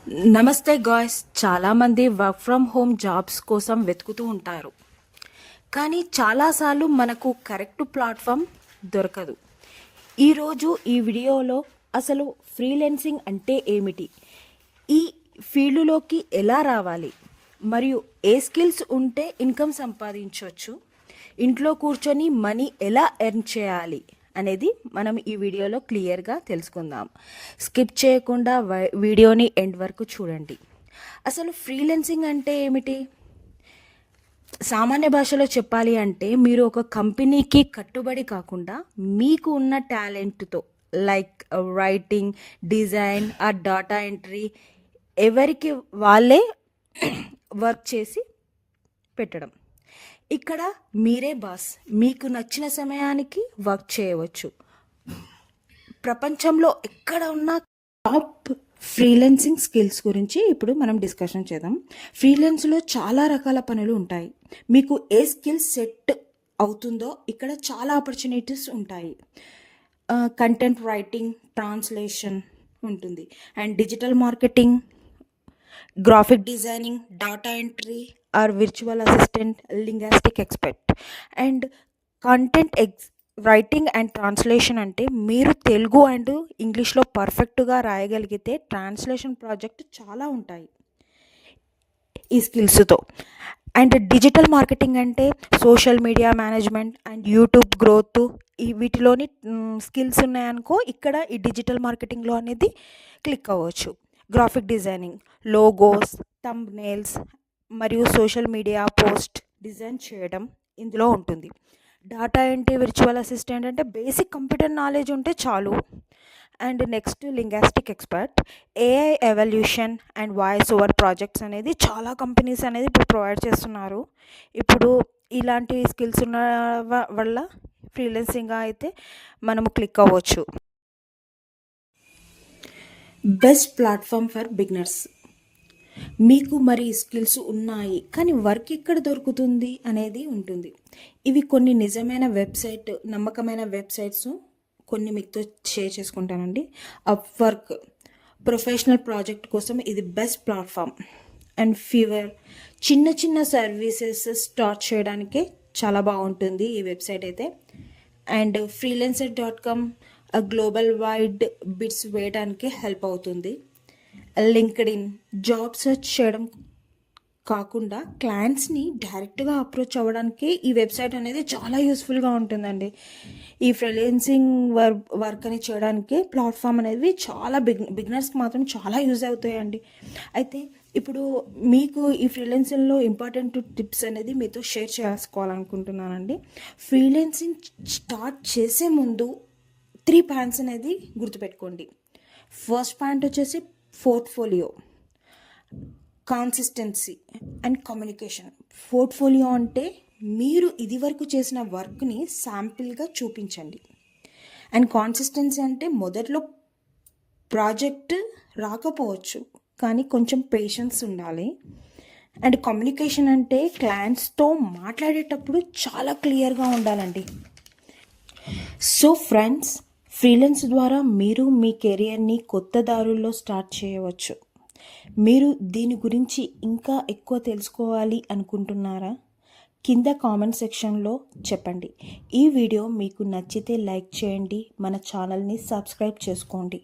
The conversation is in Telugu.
నమస్తే గాయ్స్. చాలామంది వర్క్ ఫ్రమ్ హోమ్ జాబ్స్ కోసం వెతుకుతూ ఉంటారు, కానీ చాలాసార్లు మనకు కరెక్ట్ ప్లాట్ఫామ్ దొరకదు. ఈరోజు ఈ వీడియోలో అసలు ఫ్రీలాన్సింగ్ అంటే ఏమిటి, ఈ ఫీల్డ్లోకి ఎలా రావాలి, మరియు ఏ స్కిల్స్ ఉంటే ఇన్కమ్ సంపాదించవచ్చు, ఇంట్లో కూర్చొని మనీ ఎలా ఎర్న్ చేయాలి అనేది మనం ఈ వీడియోలో క్లియర్గా తెలుసుకుందాం. స్కిప్ చేయకుండా వీడియోని ఎండ్ వరకు చూడండి. అసలు ఫ్రీలాన్సింగ్ అంటే ఏమిటి? సామాన్య భాషలో చెప్పాలి అంటే మీరు ఒక కంపెనీకి కట్టుబడి కాకుండా మీకు ఉన్న టాలెంట్తో, like writing, design or data entry, ఎవరికి వాళ్ళే వర్క్ చేసి పెట్టడం. ఇక్కడ మీరే బాస్, మీకు నచ్చిన సమయానికి వర్క్ చేయవచ్చు. ప్రపంచంలో ఎక్కడ ఉన్న టాప్ ఫ్రీలాన్సింగ్ స్కిల్స్ గురించి ఇప్పుడు మనం డిస్కషన్ చేద్దాం. ఫ్రీలాన్స్లో చాలా రకాల పనులు ఉంటాయి. మీకు ఏ స్కిల్ సెట్ అవుతుందో ఇక్కడ చాలా ఆపర్చునిటీస్ ఉంటాయి. కంటెంట్ రైటింగ్, ట్రాన్స్లేషన్ ఉంటుంది, and digital marketing, graphic designing, data entry or virtual assistant, linguistic expert. And content writing and translation అంటే మీరు తెలుగు అండ్ ఇంగ్లీష్లో పర్ఫెక్ట్గా రాయగలిగితే ట్రాన్స్లేషన్ ప్రాజెక్ట్ చాలా ఉంటాయి ఈ స్కిల్స్తో. అండ్ డిజిటల్ మార్కెటింగ్ అంటే social media management and YouTube growth, ఈ వీటిలోని స్కిల్స్ ఉన్నాయనుకో ఇక్కడ ఈ డిజిటల్ మార్కెటింగ్లో అనేది క్లిక్ అవ్వచ్చు. గ్రాఫిక్ డిజైనింగ్, లోగోస్, థంబ్నెయిల్స్ మరియు సోషల్ మీడియా పోస్ట్ డిజైన్ చేయడం ఇందులో ఉంటుంది. డాటా ఎంట్రీ, విర్చువల్ అసిస్టెంట్ అంటే బేసిక్ కంప్యూటర్ నాలెడ్జ్ ఉంటే చాలు. And next linguistic expert, AI evolution and voice over projects అనేది చాలా కంపెనీస్ అనేది ఇప్పుడు ప్రొవైడ్ చేస్తున్నారు. ఇప్పుడు ఇలాంటి స్కిల్స్ ఉన్న వల్ల ఫ్రీలాన్సింగ్గా అయితే మనము క్లిక్ అవ్వచ్చు. Best platform for beginners. మీకు మరి స్కిల్స్ ఉన్నాయి కానీ వర్క్ ఎక్కడ దొరుకుతుంది అనేది ఉంటుంది. ఇవి కొన్ని నిజమైన వెబ్సైట్, నమ్మకమైన వెబ్సైట్స్ కొన్ని మీతో షేర్ చేసుకుంటానండి. అప్వర్క్ ప్రొఫెషనల్ ప్రాజెక్ట్ కోసం ఇది బెస్ట్ ప్లాట్ఫామ్. అండ్ ఫీవర్ చిన్న చిన్న సర్వీసెస్ స్టార్ట్ చేయడానికే చాలా బాగుంటుంది ఈ వెబ్సైట్ అయితే. And freelancer.com global wide bits వేయడానికి హెల్ప్ అవుతుంది. లింక్డ్ఇన్ జాబ్ సెర్చ్ చేయడం కాకుండా క్లయింట్స్ని డైరెక్ట్గా అప్రోచ్ అవ్వడానికి ఈ వెబ్సైట్ అనేది చాలా యూస్ఫుల్గా ఉంటుందండి. ఈ ఫ్రీలాన్సింగ్ వర్క్ అని చేయడానికి ప్లాట్ఫామ్ అనేది చాలా బిగినర్స్కి మాత్రం చాలా యూజ్ అవుతాయండి. అయితే ఇప్పుడు మీకు ఈ ఫ్రీలాన్సింగ్లో ఇంపార్టెంట్ టిప్స్ అనేది మీతో షేర్ చేసుకోవాలనుకుంటున్నానండి. ఫ్రీలాన్సింగ్ స్టార్ట్ చేసే ముందు 3 పాయింట్స్ అనేది గుర్తుపెట్టుకోండి. ఫస్ట్ పాయింట్ వచ్చేసి portfolio, consistency and communication. Portfolio అంటే మీరు ఇదివరకు చేసిన వర్క్ని శాంపిల్గా చూపించండి. అండ్ కన్సిస్టెన్సీ అంటే మొదట్లో ప్రాజెక్ట్ రాకపోవచ్చు కానీ కొంచెం పేషెన్స్ ఉండాలి. అండ్ కమ్యూనికేషన్ అంటే క్లయింట్స్తో మాట్లాడేటప్పుడు చాలా క్లియర్గా ఉండాలండి. సో ఫ్రెండ్స్, ఫ్రీలాన్స్ ద్వారా మీరు మీ కెరియర్ని కొత్త దారుల్లో స్టార్ట్ చేయవచ్చు. మీరు దీని గురించి ఇంకా ఎక్కువ తెలుసుకోవాలి అనుకుంటున్నారా? కింద కామెంట్ సెక్షన్లో చెప్పండి. ఈ వీడియో మీకు నచ్చితే లైక్ చేయండి, మన ఛానల్ని సబ్స్క్రైబ్ చేసుకోండి.